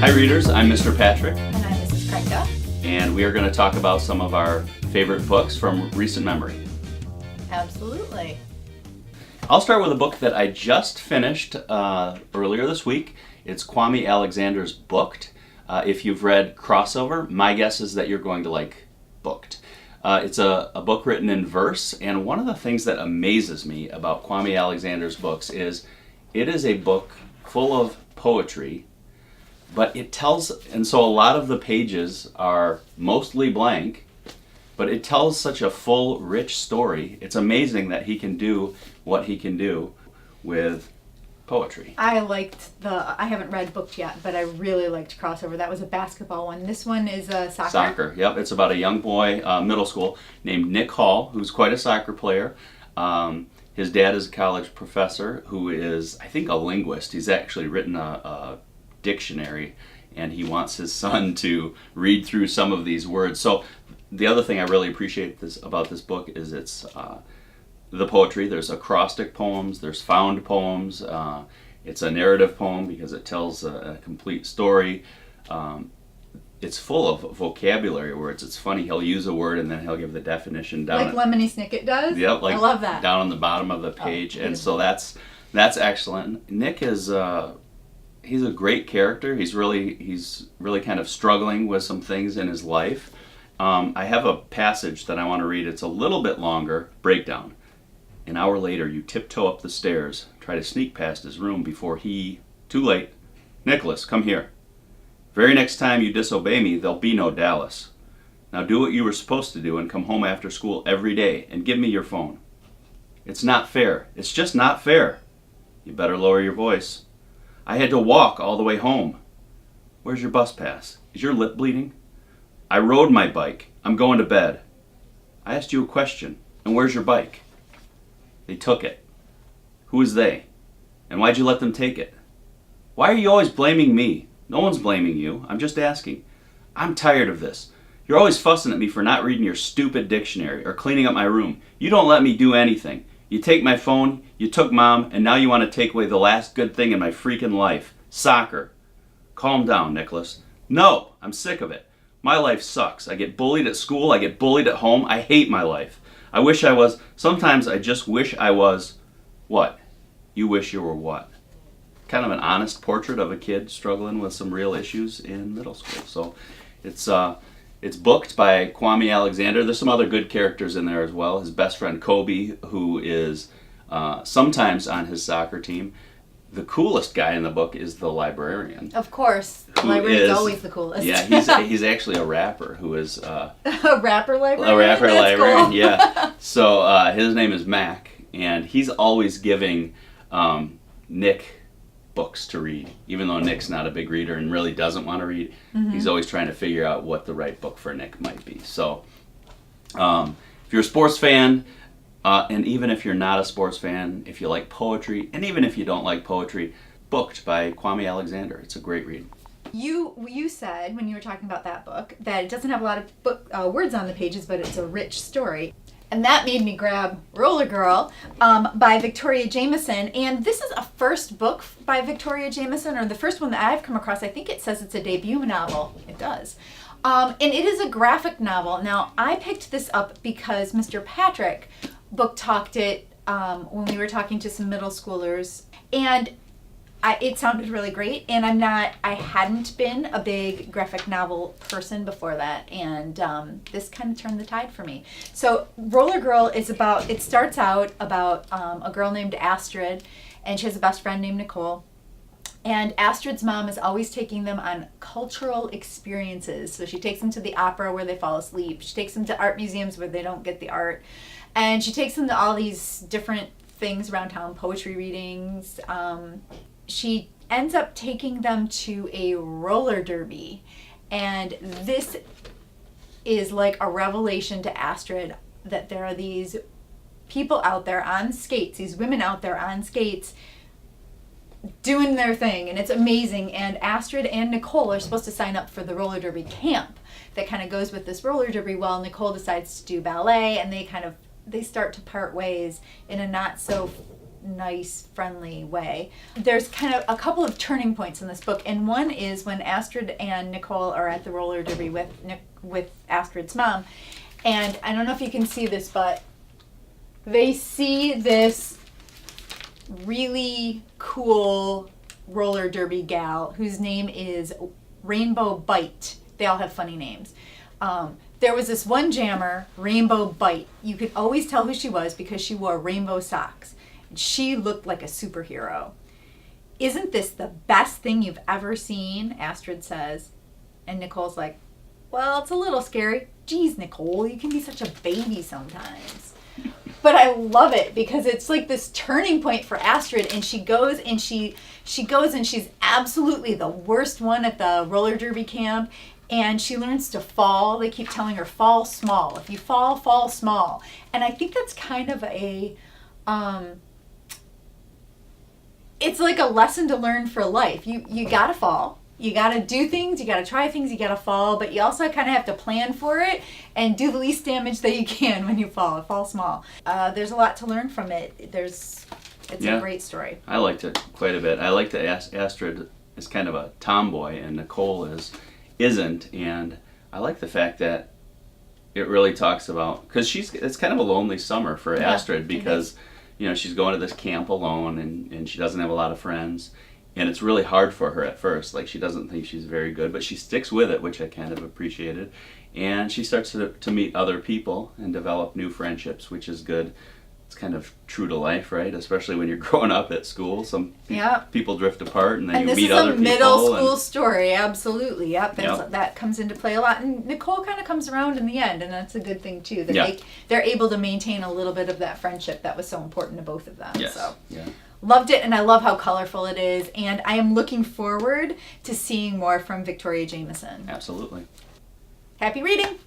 Hi readers, I'm Mr. Patrick, And I'm Mrs. Chrenka. and we are going to talk about some of our favorite books from recent memory. Absolutely. I'll start with a book that I just finished earlier this week. It's Kwame Alexander's Booked. If you've read Crossover, my guess is that you're going to like Booked. It's a book written in verse, and one of the things that amazes me about Kwame Alexander's books is it is a book full of poetry, but it tells, and so a lot of the pages are mostly blank, but it tells such a full, rich story. It's amazing that he can do what he can do with poetry. I haven't read Booked yet, but I really liked Crossover. That was a basketball one. This one is soccer. Soccer, yep. It's about a young boy, middle school, named Nick Hall, who's quite a soccer player. His dad is a college professor who is, I think, a linguist. He's actually written a dictionary, and he wants his son to read through some of these words. So the other thing I really appreciate about this book is it's the poetry. There's acrostic poems, there's found poems, it's a narrative poem because it tells a complete story. It's full of vocabulary words. It's funny, he'll use a word and then he'll give the definition down. Like Lemony Snicket does? Yep, like I love that. Down on the bottom of the page. And so that's excellent. Nick is he's a great character. He's really kind of struggling with some things in his life. I have a passage that I want to read. It's a little bit longer. Breakdown. An hour later, you tiptoe up the stairs, try to sneak past his room before he... Too late. Nicholas, come here. Very next time you disobey me, there'll be no Dallas. Now do what you were supposed to do and come home after school every day and give me your phone. It's not fair. It's just not fair. You better lower your voice. I had to walk all the way home. Where's your bus pass? Is your lip bleeding? I rode my bike. I'm going to bed. I asked you a question. And where's your bike? They took it. Who is they? And why'd you let them take it? Why are you always blaming me? No one's blaming you. I'm just asking. I'm tired of this. You're always fussing at me for not reading your stupid dictionary or cleaning up my room. You don't let me do anything. You take my phone, you took Mom, and now you want to take away the last good thing in my freaking life. Soccer. Calm down, Nicholas. No, I'm sick of it. My life sucks. I get bullied at school. I get bullied at home. I hate my life. I wish I was... Sometimes I just wish I was... What? You wish you were what? Kind of an honest portrait of a kid struggling with some real issues in middle school. So it's booked by Kwame Alexander. There's some other good characters in there as well. His best friend Kobe, who is sometimes on his soccer team. The coolest guy in the book is the librarian. Of course. The librarian's always the coolest. Yeah, he's actually a rapper who is... a rapper librarian? A rapper That's librarian, cool. yeah. So his name is Mac, and he's always giving Nick books to read. Even though Nick's not a big reader and really doesn't want to read, he's always trying to figure out what the right book for Nick might be. So if you're a sports fan... and even if you're not a sports fan, if you like poetry, and even if you don't like poetry, Booked by Kwame Alexander. It's a great read. You said, when you were talking about that book, that it doesn't have a lot of words on the pages, but it's a rich story. And that made me grab Roller Girl by Victoria Jamieson. And this is a first book by Victoria Jamieson, or the first one that I've come across. I think it says it's a debut novel. It does. And it is a graphic novel. Now, I picked this up because Mr. Patrick book talked it when we were talking to some middle schoolers, and it sounded really great. And I hadn't been a big graphic novel person before that, and this kind of turned the tide for me. So Roller Girl it starts out about a girl named Astrid, and she has a best friend named Nicole. And Astrid's mom is always taking them on cultural experiences. So she takes them to the opera where they fall asleep. She takes them to art museums where they don't get the art. And she takes them to all these different things around town, poetry readings. She ends up taking them to a roller derby. And this is like a revelation to Astrid that there are these people out there on skates, these women out there on skates, doing their thing, and it's amazing. And Astrid and Nicole are supposed to sign up for the roller derby camp that kind of goes with this roller derby. Well, Nicole decides to do ballet, and they start to part ways in a not so nice, friendly way. There's kind of a couple of turning points in this book, and one is when Astrid and Nicole are at the roller derby with Astrid's mom. And I don't know if you can see this, but they see this really cool roller derby gal whose name is Rainbow Bite. They all have funny names. There was this one jammer, Rainbow Bite. You could always tell who she was because she wore rainbow socks. And she looked like a superhero. Isn't this the best thing you've ever seen? Astrid says. And Nicole's like, well, it's a little scary. Geez, Nicole, you can be such a baby sometimes. But I love it because it's like this turning point for Astrid, and she goes and she's absolutely the worst one at the roller derby camp, and she learns to fall. They keep telling her, fall small. If you fall, fall small. And I think that's kind of it's like a lesson to learn for life. You gotta fall. You gotta do things, you gotta try things, you gotta fall, but you also kind of have to plan for it and do the least damage that you can when you fall. Fall small. There's a lot to learn from it. It's a great story. I liked it quite a bit. I like that Astrid is kind of a tomboy and Nicole isn't, and I like the fact that it really talks about, because it's kind of a lonely summer for Astrid because she's going to this camp alone and she doesn't have a lot of friends. And it's really hard for her at first. Like, she doesn't think she's very good, but she sticks with it, which I kind of appreciated. And she starts to meet other people and develop new friendships, which is good. It's kind of true to life, right? Especially when you're growing up at school. Some people drift apart, and then you meet other people. And this is a middle school story, absolutely. Yep, that comes into play a lot. And Nicole kind of comes around in the end, and that's a good thing, too. That they're able to maintain a little bit of that friendship that was so important to both of them. Yes. So. Yeah. Loved it, and I love how colorful it is, and I am looking forward to seeing more from Victoria Jamieson. Absolutely. Happy reading!